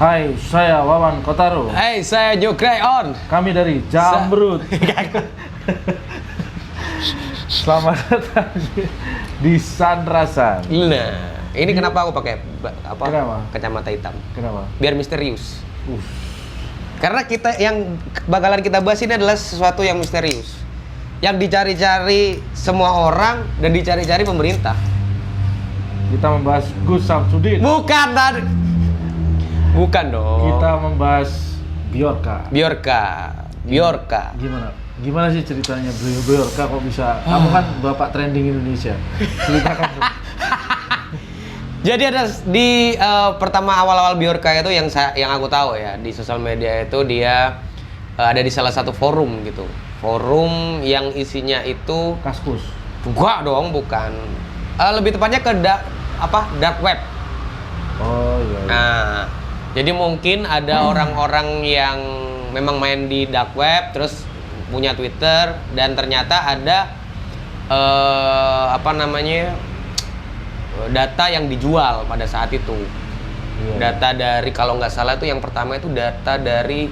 Hai, saya Wawan Kotaro. Hai, saya Joe Crayon. Kami dari Jambrut. Selamat datang di Sandrasan. Nah, ini kenapa aku pakai Kenapa? kacamata hitam? Kenapa? Biar misterius. Karena yang bakalan kita bahas ini adalah sesuatu yang misterius, yang dicari-cari semua orang dan dicari-cari pemerintah. Kita membahas Gus Samsudin. Bukan dong. Kita membahas Bjorka. Gimana sih ceritanya Bjorka kok bisa? Kamu kan bapak trending Indonesia. Ceritakan. Jadi ada di pertama awal-awal Bjorka itu yang aku tahu ya, di sosial media itu dia ada di salah satu forum gitu. Forum yang isinya itu Kaskus. bukan. Lebih tepatnya ke dark web. Oh iya. Nah, jadi mungkin ada orang-orang yang memang main di dark web terus punya Twitter dan ternyata ada data yang dijual pada saat itu. Data dari, kalau nggak salah itu yang pertama itu data dari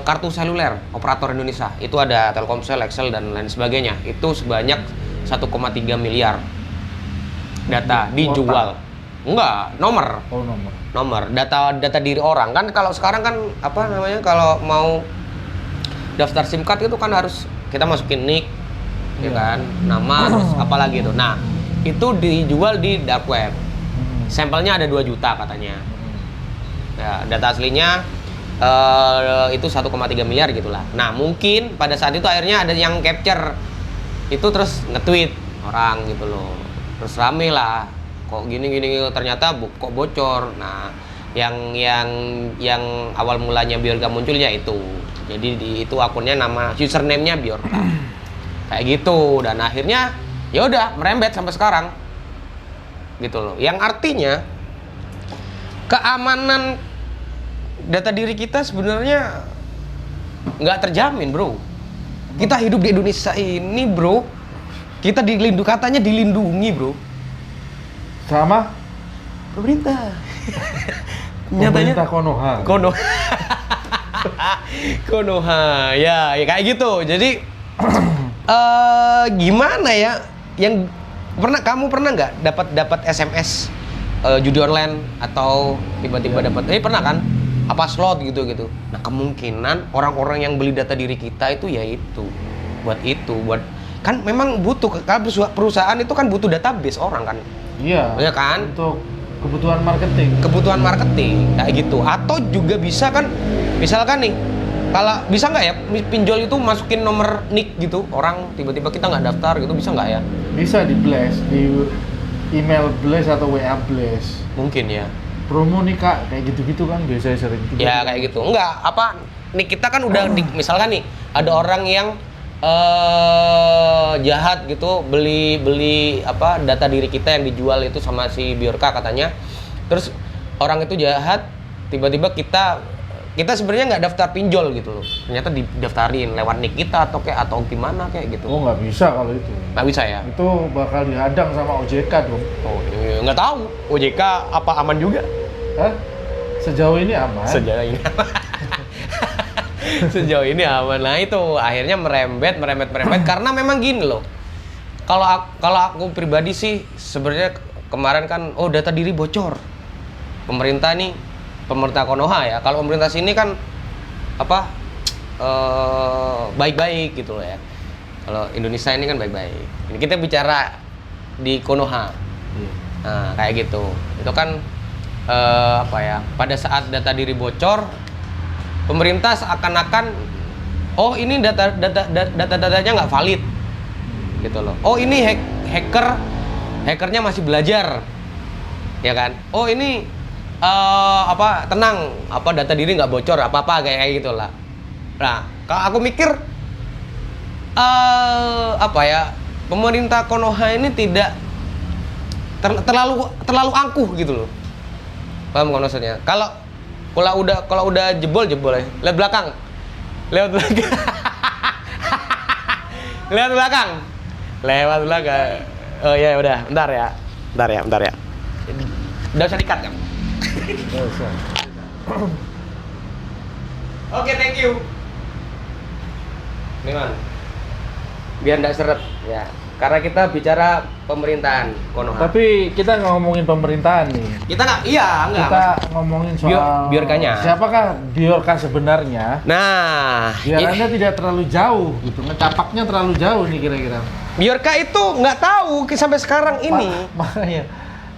kartu seluler operator Indonesia. Itu ada Telkomsel, Excel dan lain sebagainya. Itu sebanyak 1,3 miliar data dijual. Enggak, nomor. Oh, nomor. Data diri orang. Kan kalau sekarang kan kalau mau daftar SIM card itu kan harus kita masukin NIK, ya kan, nama, terus apalagi itu. Nah, itu dijual di dark web. Sampelnya ada 2 juta katanya. Ya, data aslinya itu 1,3 miliar gitulah. Nah, mungkin pada saat itu akhirnya ada yang capture itu terus nge-tweet orang gitu loh. Terus rame lah. Kok gini ternyata kok bocor. Nah, yang awal mulanya Bjorka munculnya itu. Jadi itu akunnya username-nya Bjorka. Kayak gitu, dan akhirnya ya udah merembet sampai sekarang. Gitu loh. Yang artinya keamanan data diri kita sebenarnya nggak terjamin, bro. Kita hidup di Indonesia ini, bro. Kita katanya dilindungi, bro. Sama pemerintah. Pemerintah Konoha. Konoha. Ya kayak gitu. Jadi gimana ya? Kamu pernah nggak dapat SMS judi online atau tiba-tiba dapat pernah kan? Apa slot gitu. Nah, kemungkinan orang-orang yang beli data diri kita itu buat kan memang butuh, kalau perusahaan itu kan butuh database orang kan. Iya. Ya kan? Untuk kebutuhan marketing kayak gitu. Atau juga bisa kan, misalkan nih, kalau bisa nggak ya pinjol itu masukin nomor NIK gitu, orang tiba-tiba kita nggak daftar gitu, bisa nggak ya? Bisa di blast, di email blast atau WA blast. Mungkin ya. Promo nih kak, kayak gitu-gitu kan biasanya sering. Ya kayak gitu. Enggak, nih kita kan udah misalkan nih ada orang yang jahat gitu beli data diri kita yang dijual itu sama si Bjorka katanya. Terus orang itu jahat, tiba-tiba kita sebenarnya nggak daftar pinjol gitu loh. Ternyata didaftarin lewat NIK kita atau gimana kayak gitu. Oh, nggak bisa kalau itu. Nggak bisa ya? Itu bakal dihadang sama OJK dong. Oh, nggak tahu. OJK apa aman juga? Sejauh ini aman. Sejauh ini aman. Nah itu akhirnya merembet karena memang gini loh. Kalau aku pribadi sih sebenarnya kemarin kan data diri bocor. Pemerintah Konoha ya. Kalau pemerintah sini kan baik-baik gitu loh ya. Kalau Indonesia ini kan baik-baik. Ini kita bicara di Konoha. Nah, kayak gitu. Itu kan pada saat data diri bocor, pemerintah seakan-akan ini data-datanya nggak valid gitu loh. Ini hackernya masih belajar, ya kan? Ini tenang, data diri nggak bocor, apa kayak gitulah. Nah, kalau aku mikir pemerintah Konoha ini tidak terlalu angkuh gitu loh. Paham kan maksudnya? Kalau udah jebol ya. Lihat belakang. Lewat belakang. Oh ya udah, bentar ya. Udah usah dikat kan? Nggak usah. Oke, thank you. Nih man, biar nggak seret ya. Karena kita bicara pemerintahan Konoha. Tapi kita nggak ngomongin pemerintahan nih. Kita nggak, iya nggak. Kita ngomongin soal Bjorkanya. Siapakah Bjorka sebenarnya? Nah, Biar Anda tidak terlalu jauh gitu. Ngecapaknya terlalu jauh nih kira-kira. Bjorka itu nggak tahu sampai sekarang ini. Makanya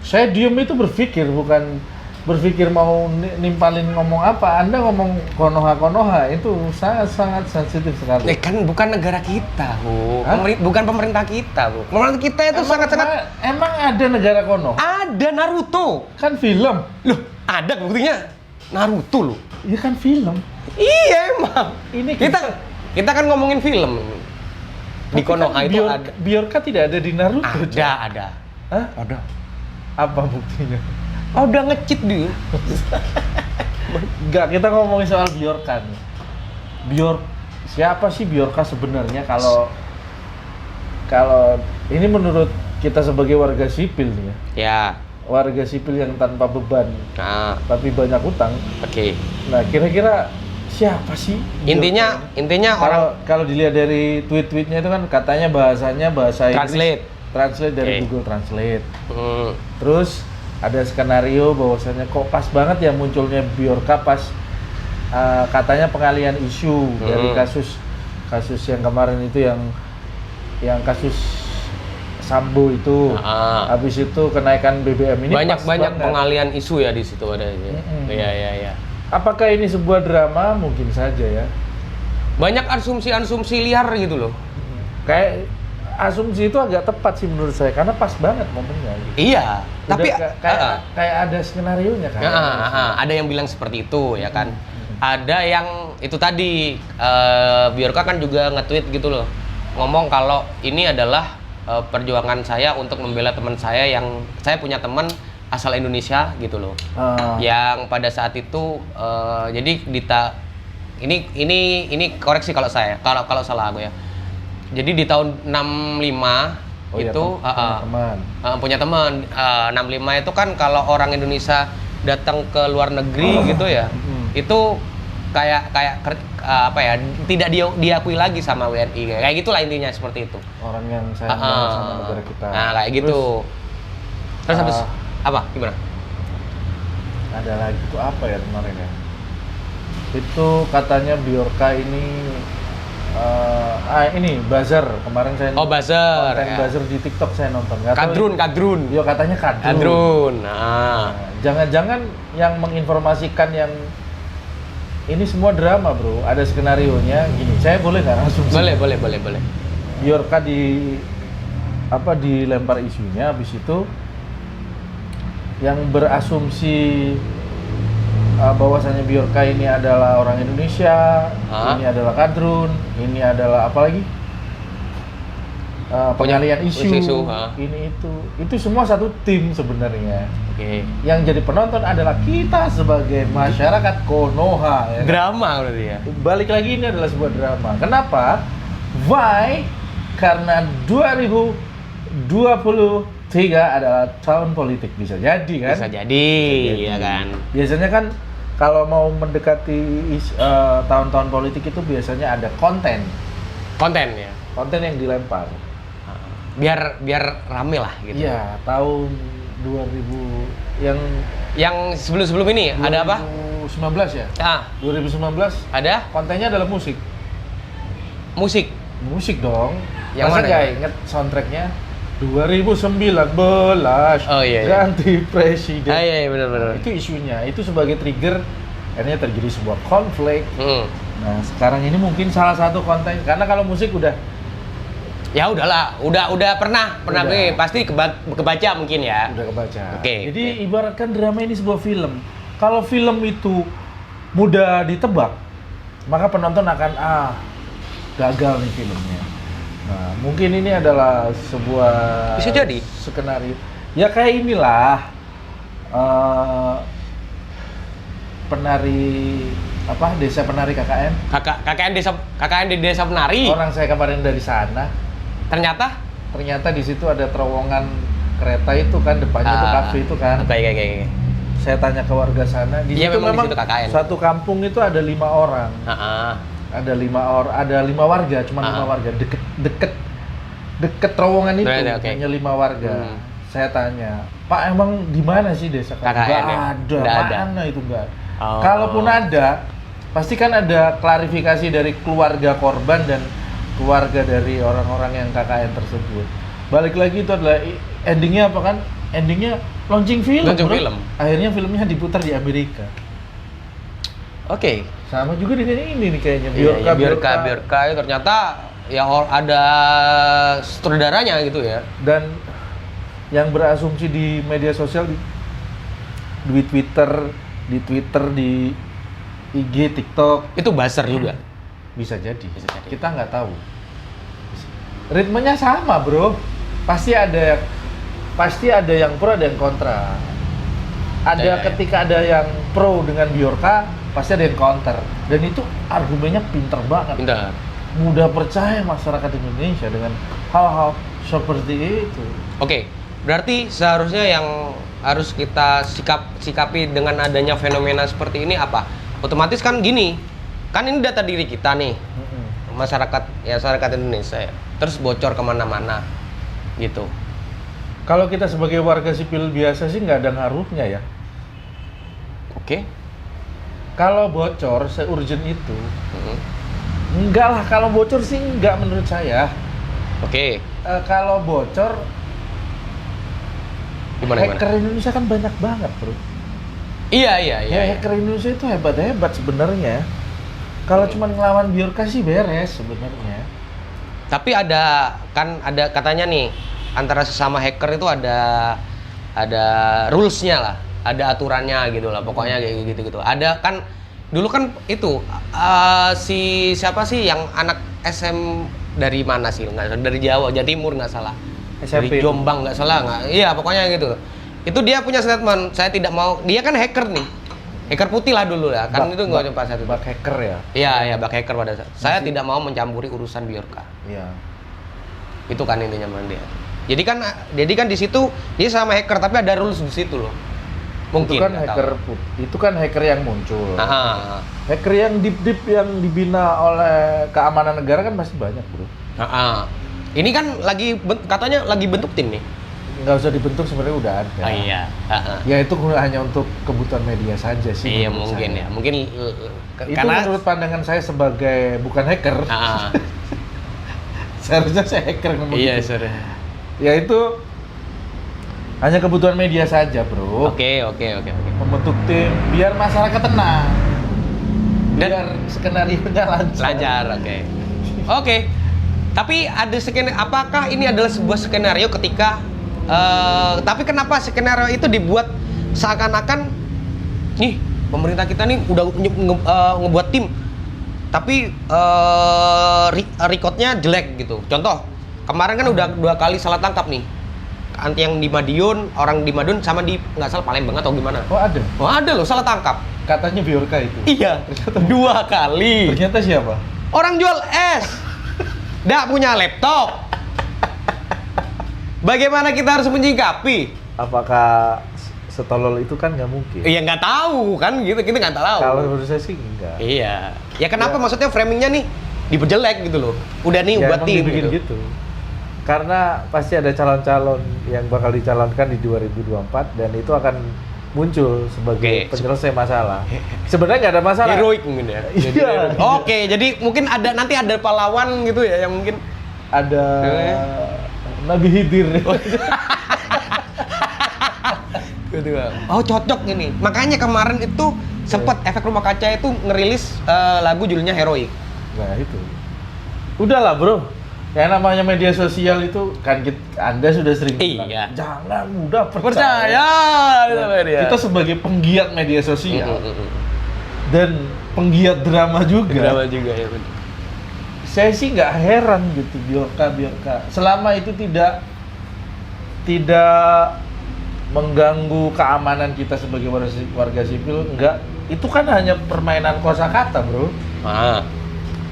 saya diem itu berpikir, bukan berpikir mau nimpalin ngomong apa. Anda ngomong Konoha itu sangat sensitif sekali. Kan bukan negara kita, Bu. Hah? Bukan pemerintah kita, Bu. Pemerintah kita itu sangat-sangat. Emang ada negara Konoha? Ada Naruto. Kan film. Loh, ada buktinya. Naruto loh. Iya kan film. Iya emang. Ini Kita kan ngomongin film. Di Tapi Konoha kan itu ada. Bjorka tidak ada di Naruto. Ada. Hah? Ada. Apa buktinya? Oh, udah nge-cheat dia. Enggak, kita ngomongin soal Bjorka nih. Siapa sih Bjorka sebenarnya kalau ini menurut kita sebagai warga sipil nih ya. Ya. Warga sipil yang tanpa beban, Nah, tapi banyak utang. oke. Nah, kira-kira siapa sih? Intinya orang Kalau dilihat dari tweet-tweetnya itu kan katanya bahasanya bahasa translate. Inggris, translate dari Oke. Google Translate. Hmm. Terus ada skenario bahwasanya kok pas banget ya munculnya Bjorka pas katanya pengalihan isu dari kasus yang kemarin itu yang kasus Sambo itu. Habis itu kenaikan BBM ini banyak pas banget. pengalian isu ya di situ ada. Iya. Apakah ini sebuah drama? Mungkin saja ya. Banyak asumsi liar gitu loh. Kayak asumsi itu agak tepat sih menurut saya karena pas banget momennya gitu. Iya, tapi kayak ada skenarionya kan. Ada yang bilang seperti itu ya kan. Ada yang itu tadi Bjorka kan juga nge-tweet gitu loh. Ngomong kalau ini adalah perjuangan saya untuk membela teman saya yang saya punya teman asal Indonesia gitu loh. Yang pada saat itu jadi ini koreksi kalau saya kalau salah aku ya. Jadi di tahun 65 punya teman 65 itu kan kalau orang Indonesia datang ke luar negeri gitu ya. Itu kayak apa ya, tidak diakui lagi sama WNI kayak gitulah intinya seperti itu. Orang yang sayang banget sama negara kita. Nah, kayak gitu. Terus habis apa? Gimana? Ada lagi tuh apa ya kemarin ya? Itu katanya Bjorka ini ini buzzer kemarin saya buzzer konten ya. Buzzer di TikTok saya nonton. Kadrun. Yo katanya kadrun. Kadrun. Nah, jangan-jangan yang menginformasikan yang ini semua drama, Bro. Ada skenarionya gini. Saya boleh nggak langsung? Boleh. Bjorka dilempar isunya, habis itu yang berasumsi bahwasanya Bjorka ini adalah orang Indonesia, ini adalah kadrun, ini adalah apa lagi? Pengalihan isu, ini itu semua satu tim sebenarnya. Oke. Yang jadi penonton adalah kita sebagai masyarakat Konoha. Ya. Drama berarti ya. Balik lagi ini adalah sebuah drama. Kenapa? Why? Karena 2023 adalah tahun politik, bisa jadi kan? Bisa jadi, ya kan. Biasanya kan kalau mau mendekati tahun-tahun politik itu biasanya ada konten Ya. Konten yang dilempar. Biar rame lah gitu. Iya, tahun 2000 yang sebelum ini ada apa? 2019 ya? 2019 ada kontennya adalah musik. Musik dong. Yang masa mana nggak ya? inget soundtracknya 2019 iya. ganti presiden. Iya benar. Itu isunya, itu sebagai trigger akhirnya terjadi sebuah konflik. Nah sekarang ini mungkin salah satu konten, karena kalau musik udah ya udahlah, udah pernah pasti kebaca mungkin ya. Udah kebaca. Oke. Jadi ibaratkan drama ini sebuah film. Kalau film itu mudah ditebak, maka penonton akan gagal nih filmnya. Nah, mungkin ini adalah sebuah bisa jadi skenario. Ya kayak inilah penari desa penari KKN. KKN di desa penari. Orang saya kemarin dari sana. Ternyata di situ ada terowongan kereta itu kan, depannya itu kafe itu kan. Oke. saya tanya ke warga sana, di Iya, situ memang di memang situ KKN. satu kampung itu ada 5 orang. Ada 5 warga, cuma 5 warga deket terowongan itu, Right, okay. hanya 5 warga. Saya tanya, Pak emang di mana sih desa kami? KKN ya? Nggak ada, mana itu nggak ada. Kalaupun ada, pasti kan ada klarifikasi dari keluarga korban dan keluarga dari orang-orang yang KKN tersebut. Balik lagi itu adalah endingnya apa kan? Endingnya launching film. Akhirnya filmnya diputar di Amerika. Oke. Sama juga dengan ini nih kayaknya. Biorka itu ternyata ya ada sutradaranya gitu ya. Dan yang berasumsi di media sosial di Twitter, di IG, TikTok Itu buzzer juga. bisa jadi. Kita nggak tahu. Ritmenya sama, Bro. Pasti ada yang pro, ada yang kontra. Ketika ada yang pro dengan Biorka, pasti ada yang counter. Dan itu argumennya pinter banget. Mudah percaya masyarakat Indonesia dengan hal-hal seperti itu. Oke, berarti seharusnya yang harus kita sikapi dengan adanya fenomena seperti ini apa? Otomatis kan gini, kan ini data diri kita nih, masyarakat Indonesia ya. Terus bocor kemana-mana, gitu. Kalau kita sebagai warga sipil biasa sih nggak ada ngaruhnya ya. Oke. Kalau bocor se-urgent itu, enggak lah. Kalau bocor sih enggak menurut saya. Oke. Kalau bocor, Gimana? hacker Indonesia kan banyak banget, Bro. Iya. Hacker Indonesia itu hebat-hebat sebenarnya. Kalau cuma ngelawan Biorka sih beres sebenarnya. Tapi ada katanya nih, antara sesama hacker itu ada rules-nya lah, ada aturannya gitu lah, pokoknya kayak gitu. Ada kan dulu kan itu siapa sih yang anak SM dari mana sih? Dari Jawa, Jawa Timur nggak salah. SMP. Dari Jombang nggak salah nggak? Iya pokoknya gitu. Itu dia punya statement, saya tidak mau. Dia kan hacker nih, hacker putih lah dulu ya. Kan itu nggak pas satu. Bug hacker ya. Iya bug hacker pada saat. Saya tidak mau mencampuri urusan Biorka. Iya. Itu kan intinya dia. Jadi kan di situ dia sama hacker tapi ada rules di situ loh. Mungkin itu kan hacker yang muncul. Hacker yang deep yang dibina oleh keamanan negara kan masih banyak, Bro. Ini kan katanya lagi bentuk tim nih. Nggak usah dibentuk, sebenarnya udah ada. Iya. Ya itu hanya untuk kebutuhan media saja sih. Iya mungkin saya. Ya. Mungkin itu karena menurut pandangan saya sebagai bukan hacker. Seharusnya saya hacker ngomong. Iya, gitu. Ya itu hanya kebutuhan media saja, Bro. Oke. Membentuk tim biar masyarakat tenang. Biar skenario-nya lancar. Oke. Tapi ada apakah ini adalah sebuah skenario ketika tapi kenapa skenario itu dibuat seakan-akan nih pemerintah kita nih udah ngebuat tim tapi recordnya jelek gitu. Contoh kemarin kan udah 2 kali salah tangkap nih, yang di Madiun, orang di Madiun sama di nggak salah Palembang atau gimana? Ada loh salah tangkap. Katanya Biorka itu. Iya. 2 kali. Ternyata siapa? Orang jual es. Nggak punya laptop. Bagaimana kita harus menyikapi? Apakah setolol itu kan nggak mungkin? Iya nggak tahu kan gitu, kita nggak tahu. Kalau menurut saya sih enggak. Iya. Ya kenapa maksudnya framingnya nih diperjelek gitu loh? Udah nih ya, buat tim gitu. Karena pasti ada calon-calon yang bakal dicalonkan di 2024 dan itu akan muncul sebagai penyelesai masalah. Sebenarnya nggak ada masalah. Heroik mungkin ya. Iya. Oke, jadi mungkin nanti ada pahlawan gitu ya yang mungkin ada Nabi Khidir. Oh cocok ini. Makanya kemarin itu sempat efek rumah kaca itu ngerilis lagu judulnya Heroik. Nah itu. Udahlah bro. Yang namanya media sosial itu kan Anda sudah sering bilang, jangan mudah percaya. Kita sebagai penggiat media sosial dan penggiat drama juga. Ya benar. Saya sih nggak heran gitu Biorka. Selama itu tidak mengganggu keamanan kita sebagai warga sipil, enggak. Itu kan hanya permainan kosakata, bro.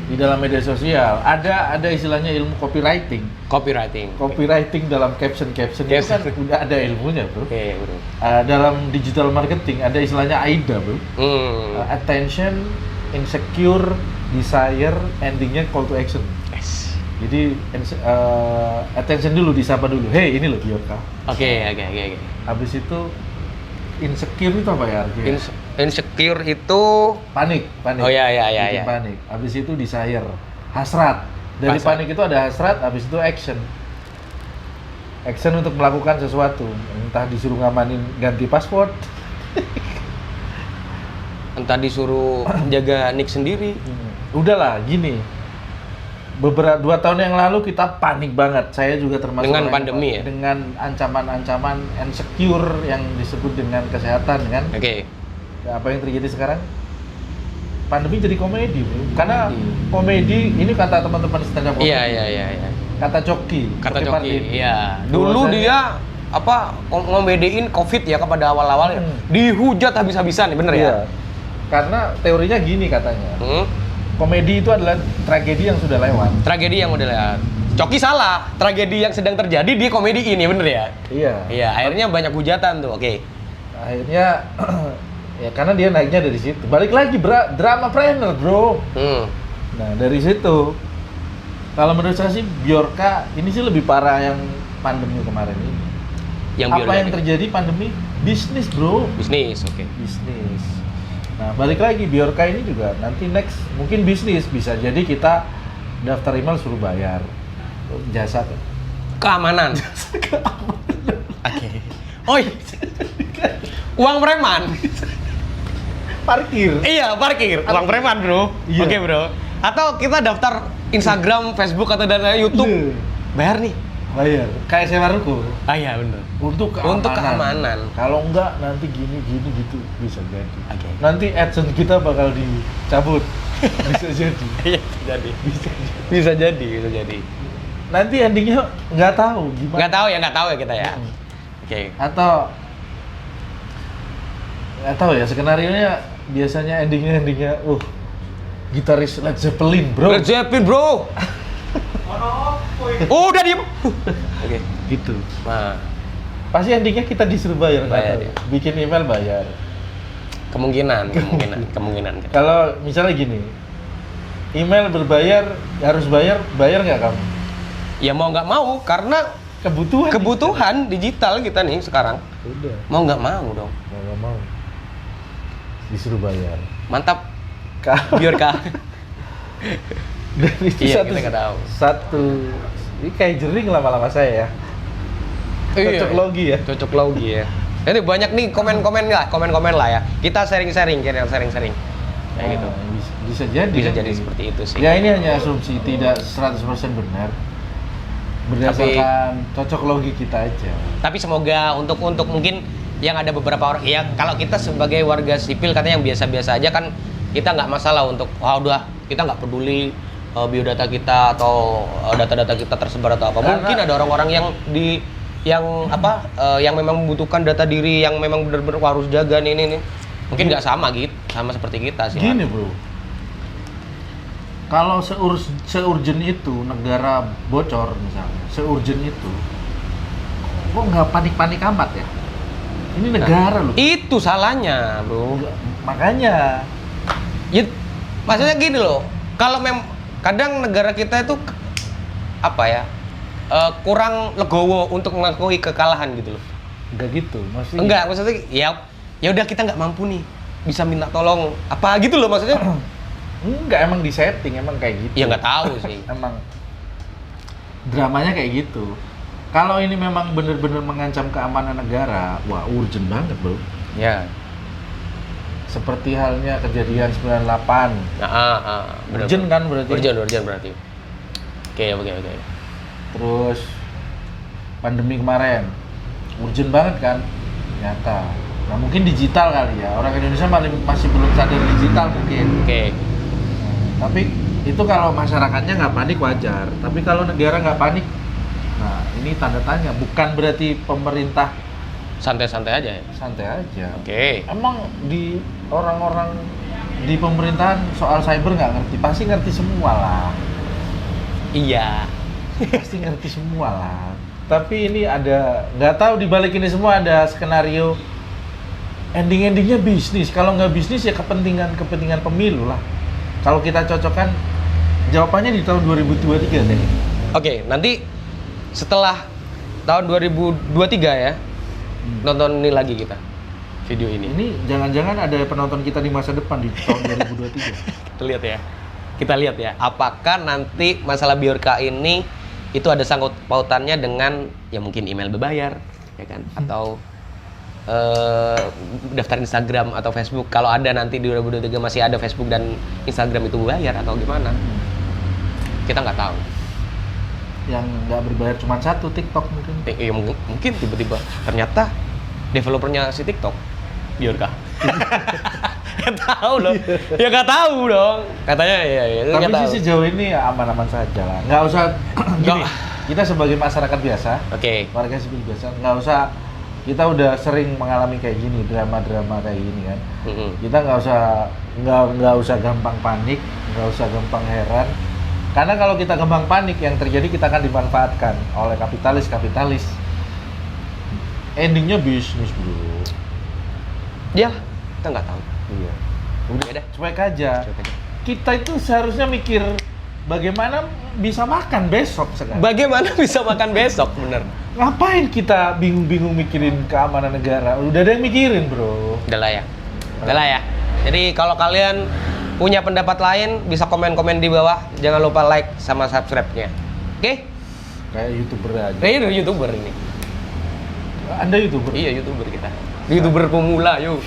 di dalam media sosial. Ada istilahnya ilmu copywriting. Copywriting dalam caption itu kan udah ada ilmunya, bro. Oke, bro. Dalam digital marketing ada istilahnya AIDA, bro. Attention, insecure, desire, endingnya call to action. Yes. Jadi attention dulu, disapa dulu. Hey, ini loh Bjorka. Oke. Habis itu insecure itu apa ya artinya? Insecure itu Panik. Oh ya. Bikin panik. Habis itu desire, hasrat. Dari panik itu ada hasrat, habis itu action. Action untuk melakukan sesuatu, entah disuruh ngamanin ganti password, entah disuruh jaga nick sendiri. Udahlah, gini. Beberapa 2 tahun yang lalu kita panik banget. Saya juga termasuk Dengan pandemi ya? Dengan ancaman-ancaman insecure yang disebut dengan kesehatan kan. Oke. Apa yang terjadi sekarang? Pandemi jadi komedi, bro. Karena komedi ini kata teman-teman stand up comedy. Iya. Kata Coki. Iya. Dulu dia ngomedein Covid ya kepada awal-awal ya. Dihujat habis-habisan, bener ya? Karena teorinya gini katanya. Komedi itu adalah tragedi yang sudah lewat. Tragedi yang udah lewat. Coki salah. Tragedi yang sedang terjadi dia komedi ini, bener ya? Iya, akhirnya banyak hujatan tuh. Oke. Akhirnya ya karena dia naiknya dari situ. Balik lagi drama trainer, bro. Nah, dari situ kalau menurut saya sih Bjorka ini sih lebih parah yang pandemi kemarin ini. Apa yang terjadi pandemi? Bisnis, bro. Bisnis, oke. Bisnis. Nah, balik lagi Bjorka ini juga nanti next mungkin bisnis, bisa jadi kita daftar email suruh bayar jasa keamanan. Oke. Oi. Uang preman. Parkir. Iya, parkir. Uang preman, bro. Iya. Oke, bro. Atau kita daftar Instagram, Facebook atau dana YouTube. Bayar nih. Bayar. Kayak sewa ruko. Iya, bener. Untuk keamanan. Kalau enggak nanti gini gitu bisa jadi. Oke. Nanti AdSense kita bakal dicabut. Bisa jadi. Iya, bisa jadi. Nanti endingnya nggak tahu gimana. Nggak tahu ya kita ya. Oke. Atau nggak tahu ya, skenarionya biasanya endingnya gitaris Led Zeppelin, bro. Udah diem. Oke. Gitu. Nah, pasti endingnya kita disuruh bayar ya. Bikin email bayar. Kemungkinan. Kalau misalnya gini, email berbayar harus bayar nggak kamu? Ya mau nggak mau karena kebutuhan digital kita nih sekarang. Udah. Mau nggak mau dong. Nggak mau. Disuruh bayar. Mantap. Bjorka. Dan itu Iya, kita nggak tahu. Ini kayak jering lama-lama saya ya. Cocok logi ya. Ini banyak nih komen-komen lah ya. Kita sharing-sharing. Kayak gitu. Bisa jadi. Bisa jadi seperti itu sih. Ya ini hanya asumsi, tidak 100% benar. Berdasarkan cocok logi kita aja. Tapi semoga untuk mungkin yang ada beberapa orang, ya kalau kita sebagai warga sipil katanya yang biasa-biasa aja kan kita nggak masalah untuk udah kita nggak peduli biodata kita atau data-data kita tersebar atau apa. Mungkin ada orang-orang yang memang membutuhkan data diri yang memang benar-benar harus jaga nih. Mungkin nggak sama seperti kita sih. Gini, bro. Kalau seurgent itu negara bocor misalnya, seurgent itu kok nggak panik-panik amat ya? Ini negara loh. Itu salahnya, bro. Makanya. Ya, maksudnya gini loh. Kalau kadang negara kita itu kurang legowo untuk mengakui kekalahan gitu loh. Enggak gitu, maksudnya ya udah kita nggak mampu nih, bisa minta tolong apa gitu loh maksudnya. Enggak, emang di setting emang kayak gitu. Ya nggak tahu sih. Emang dramanya kayak gitu. Kalau ini memang benar-benar mengancam keamanan negara, wah urgent banget, bro. Ya. Seperti halnya kejadian 98. Urgent kan berarti? Urgent berarti. Oke. Terus pandemi kemarin, urgent banget kan? Nyata. Nah mungkin digital kali ya, orang Indonesia masih belum sadar digital mungkin. Oke. Tapi itu kalau masyarakatnya nggak panik wajar. Tapi kalau negara nggak panik, nah ini tanda tanya. Bukan berarti pemerintah santai-santai aja ya? Santai aja. Oke. Emang di orang-orang di pemerintahan soal cyber nggak ngerti, pasti ngerti semua lah. Iya. Pasti ngerti semua lah. Tapi ini ada, nggak tahu di balik ini semua ada skenario ending-endingnya bisnis. Kalau nggak bisnis ya kepentingan pemilu lah. Kalau kita cocokkan jawabannya di tahun 2023 tadi. Oke, nanti setelah tahun 2023 ya, nonton ini lagi kita video ini. Ini jangan-jangan ada penonton kita di masa depan di tahun 2023. Kita lihat ya, apakah nanti masalah Biorka ini itu ada sangkut pautannya dengan ya mungkin email berbayar, ya kan? Atau daftar Instagram atau Facebook. Kalau ada nanti di 2023 masih ada Facebook dan Instagram itu berbayar atau gimana? Kita nggak tahu. Yang nggak berbayar cuma satu, TikTok mungkin. Ya, mungkin tiba-tiba ternyata developernya si TikTok Biorka. Nggak tahu loh. Ya nggak tahu dong. Katanya ya. Tapi sih sejauh ini ya aman-aman saja lah. Nggak usah gini. Kita sebagai masyarakat biasa, warga sipil biasa, nggak usah. Kita udah sering mengalami kayak gini, drama-drama kayak gini kan. Kita nggak usah gampang panik, nggak usah gampang heran. Karena kalau kita gampang panik, yang terjadi kita akan dimanfaatkan oleh kapitalis. Endingnya bisnis bro. Ya, kita nggak tahu. Iya. Udah deh. Cuek aja. Kita itu seharusnya mikir bagaimana bisa makan besok sekarang. Bagaimana bisa makan besok, bener. Ngapain kita bingung-bingung mikirin keamanan negara? Udah ada yang mikirin bro. Udah lah ya. Jadi kalau kalian punya pendapat lain bisa komen-komen di bawah. Jangan lupa like sama subscribe-nya. Oke? Kayak YouTuber aja. Kayak YouTuber ini. Anda YouTuber? Iya, YouTuber kita. YouTuber pemula, yuk.